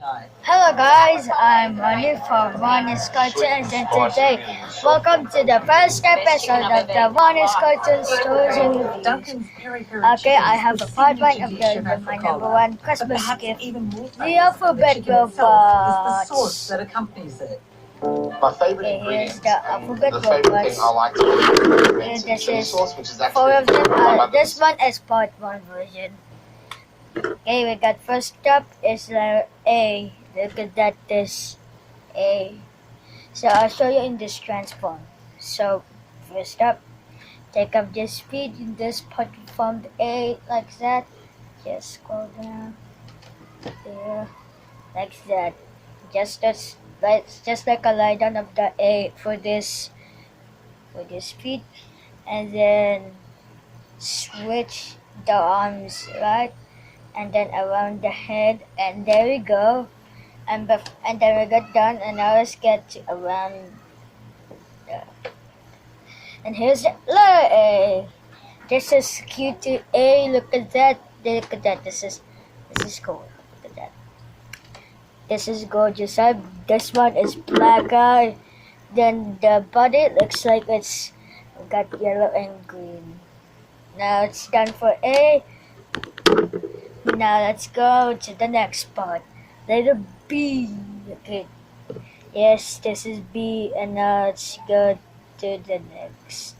Hello guys, I'm Ronnie from Ronnie's Cartoons and today, welcome to the first episode of the Ronnie's Cartoons Stories and Reviews. Okay, I have a part one of my number one Christmas gift, the alphabet robots. My favorite Okay, here's ingredients, the alphabet the favorite thing robots. I like to do is This chili is sauce, which is 4 actually of them. my This mother's. one is part 1 version. Okay, we got first up is letter A. Look at that, this A. So I'll show you in this transform. So first up, take up this speed in this part from the A like that. Just scroll down there like that. Just like a lie down of the A for this speed, and then switch the arms right, and then around the head, and there we go. And then we got done, and now let's get to around the, and here's the letter A. This is cute to A. Look at that. Look at that. This is cool. Look at that. This is gorgeous. This one is black eye. Then the body looks like it's got yellow and green. Now it's done for A. Now let's go to the next part. Letter B. Okay. Yes, this is B, and now let's go to the next.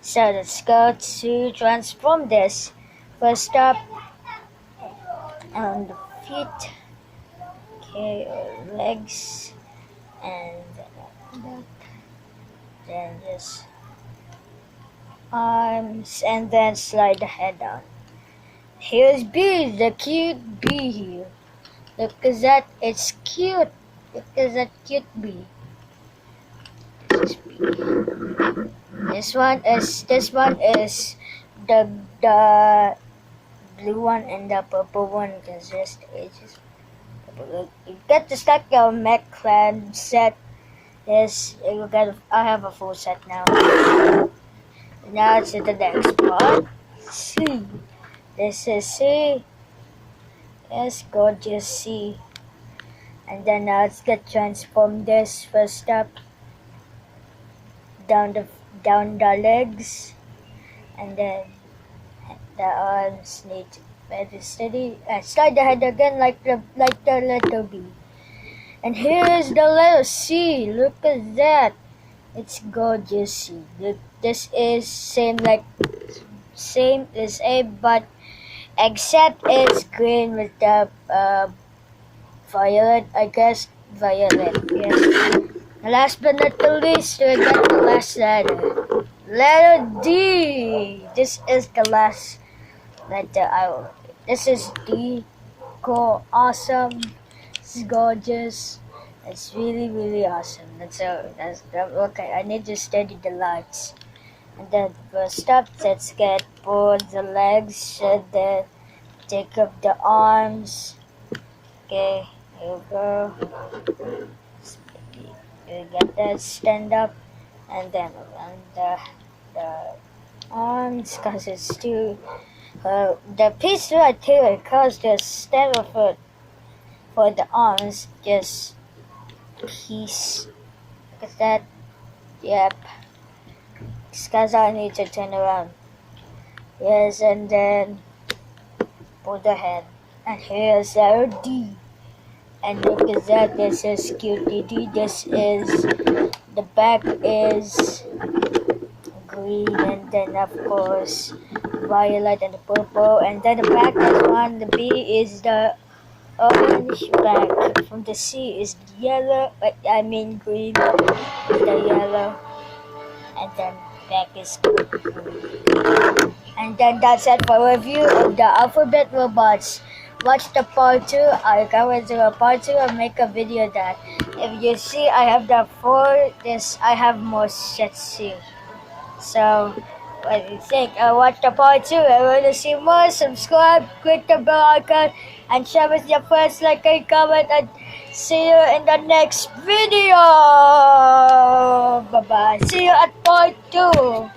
So let's go to transform this. First up, on the feet. Okay, legs, and then just arms, and then slide the head down. Here's B, the cute bee here. Look at that, it's cute. Look at that cute bee. This is B. This one is the blue one and the purple one. Because it's just you get to start your mech clan set. Yes, I have a full set now. Now to the next part. C. This is C. Yes, gorgeous C. And then now let's get transform this. First up, down the legs, and then the arms need to be steady. And slide the head again like the letter B. And here's the letter C. Look at that. It's gorgeous C. Look, this is same as A, but except it's green with the violet, I guess. Violet, yes. Last but not the least, we got the last letter. Letter D. This is the last letter. This is D. Cool, awesome. It's gorgeous. It's really, really awesome. That's okay. I need to steady the lights. And then first up, let's get both the legs, and then take up the arms. Okay, here we go. You get that, stand up, and then around the arms, because it's too the piece right here, because the stand up for the arms, just piece. Look at that. Yep. Because I need to turn around. Yes, and then pull the head. And here's our D. And look at that, this is cute D. This is, the back is green, and then of course violet and the purple, and then the back is one, the B is the orange, back from the C is yellow, green, the yellow, and then back is green. And then that's it for review of the alphabet robots. Watch the part 2. I'll go into a part 2 and make a video that. If you see, I have the 4. I have more sets here. So, what do you think? Watch the part 2. I want to see more. Subscribe, click the bell icon, and share with your friends, like and comment, and see you in the next video. Bye bye. See you at part 2.